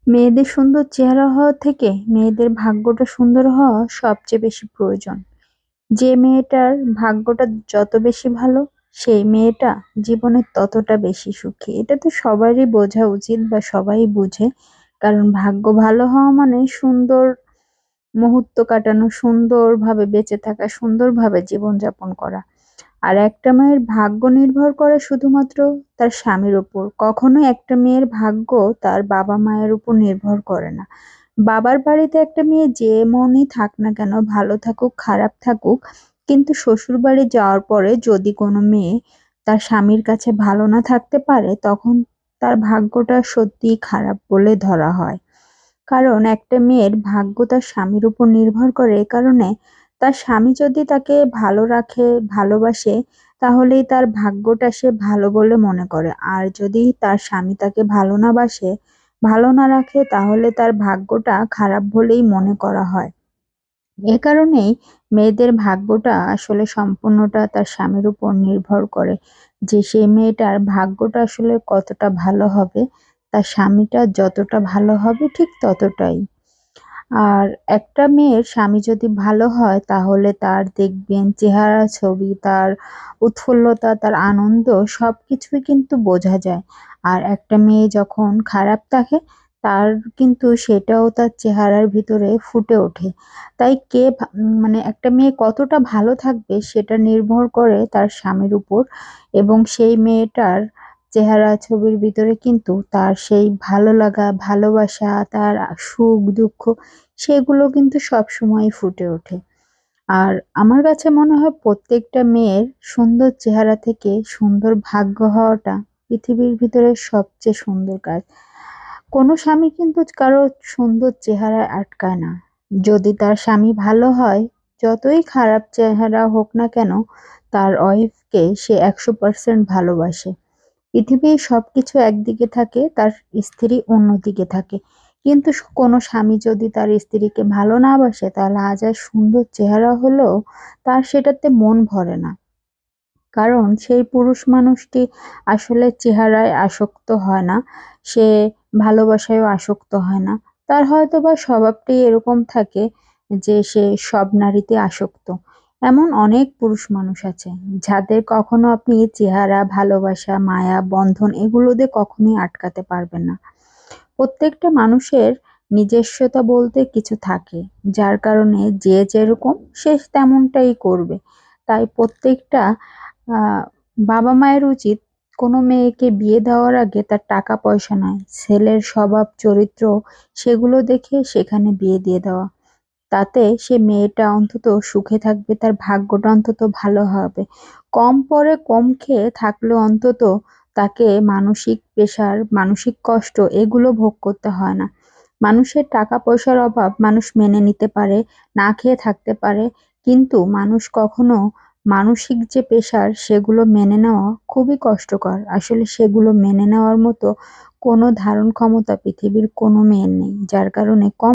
মেয়েদের সুন্দর চেহারা হওয়া থেকে মেয়েদের ভাগ্যটা সুন্দর হওয়া সবচেয়ে বেশি প্রয়োজন। যে মেয়েটার ভাগ্যটা যত বেশি ভালো, সেই মেয়েটা জীবনে ততটা বেশি সুখী। এটা তো সবারই বোঝা উচিত বা সবাই বুঝে। কারণ ভাগ্য ভালো হওয়া মানে সুন্দর মুহূর্ত কাটানো, সুন্দরভাবে বেঁচে থাকা, সুন্দরভাবে জীবনযাপন করা। আর একটা মেয়ের ভাগ্য নির্ভর করে শুধুমাত্র তার স্বামীর উপর। কখনোই একটা মেয়ের ভাগ্য তার বাবা মায়ের উপর নির্ভর করে না। বাবার বাড়িতে একটা মেয়ে যেমনই থাক না কেন, ভালো থাকুক খারাপ থাকুক, কিন্তু শ্বশুর বাড়ি যাওয়ার পরে যদি কোনো মেয়ে তার স্বামীর কাছে ভালো না থাকতে পারে, তখন তার ভাগ্যটা সত্যিই খারাপ বলে ধরা হয়। কারণ একটা মেয়ের ভাগ্য তার স্বামীর উপর নির্ভর করে এ কারণে, তার স্বামী যদি তাকে ভালো রাখে, ভালোবাসে, তাহলেই তার ভাগ্যটা সে ভালো বলে মনে করে। আর যদি তার স্বামী তাকে ভালো না বাসে, ভালো না রাখে, তাহলে তার ভাগ্যটা খারাপ বলেই মনে করা হয়। এ কারণেই মেয়েদের ভাগ্যটা আসলে সম্পূর্ণটা তার স্বামীর উপর নির্ভর করে, যে সেই মেয়েটার ভাগ্যটা আসলে কতটা ভালো হবে, তার স্বামীটা যতটা ভালো হবে ঠিক ততটাই। আর একটা মেয়ের স্বামী যদি ভালো হয়, তাহলে তার দেখবেন চেহারা ছবি, তার উৎফুল্লতা, তার আনন্দ সবকিছুই কিন্তু বোঝা যায়। আর একটা মেয়ে যখন খারাপ থাকে, তার কিন্তু সেটাও তার চেহারার ভিতরে ফুটে ওঠে। তাই মানে একটা মেয়ে কতটা ভালো থাকবে সেটা নির্ভর করে তার স্বামীর উপর। এবং সেই মেয়েটার চেহারা ছবির ভিতরে কিন্তু তার সেই ভালো লাগা, ভালোবাসা, তার সুখ দুঃখ, সেগুলো কিন্তু সবসময় ফুটে ওঠে। আর আমার কাছে মনে হয় প্রত্যেকটা মেয়ের সুন্দর চেহারা থেকে সুন্দর ভাগ্য হওয়াটা পৃথিবীর ভিতরে সবচেয়ে সুন্দর কাজ। কোনো স্বামী কিন্তু কারো সুন্দর চেহারায় আটকায় না। যদি তার স্বামী ভালো হয়, যতই খারাপ চেহারা হোক না কেন, তার ওয়াইফকে সে 100% ভালোবাসে। পৃথিবীর সবকিছু একদিকে থাকে, তার স্ত্রী অন্যদিকে থাকে। কিন্তু কোনো স্বামী যদি তার স্ত্রীকে ভালো না বাসে, তাহলে হাজার সুন্দর চেহারা হলেও তার সেটাতে মন ভরে না। কারণ সেই পুরুষ মানুষটি আসলে চেহারায় আসক্ত হয় না, সে ভালোবাসায়ও আসক্ত হয় না। তার হয়তোবা স্বভাবটাই এরকম থাকে যে সে সব নারীতে আসক্ত। এমন অনেক পুরুষ মানুষ আছে যাদের কখনো আপনি চেহারা, ভালোবাসা, মায়া, বন্ধন এগুলো দিয়ে কখনোই আটকাতে পারবেন না। প্রত্যেকটা মানুষের নিজস্বতা বলতে কিছু থাকে, যার কারণে যে যেরকম সে তেমনটাই করবে। তাই প্রত্যেকটা আহ বাবা মায়ের উচিত কোনো মেয়েকে বিয়ে দেওয়ার আগে তার টাকা পয়সা নয়, ছেলের স্বভাব চরিত্র সেগুলো দেখে সেখানে বিয়ে দিয়ে দেওয়া। তাতে সে মেয়েটা অন্তত সুখে থাকবে, তার ভাগ্যটা অন্তত ভালো হবে। কম পড়ে কম খেয়ে থাকলেও অন্তত তাকে মানসিক প্রেশার, মানসিক কষ্ট এগুলো ভোগ করতে হয় না। মানুষের টাকা পয়সার অভাব মানুষ মেনে নিতে পারে, না খেয়ে থাকতে পারে, কিন্তু মানুষ কখনো মানসিক যে প্রেশার সেগুলো মেনে নেওয়া খুবই কষ্টকর। আসলে সেগুলো মেনে নেওয়ার মতো কোনো ধারণ ক্ষমতা পৃথিবীর কোনো মেয়ের নেই, যার কারণে কম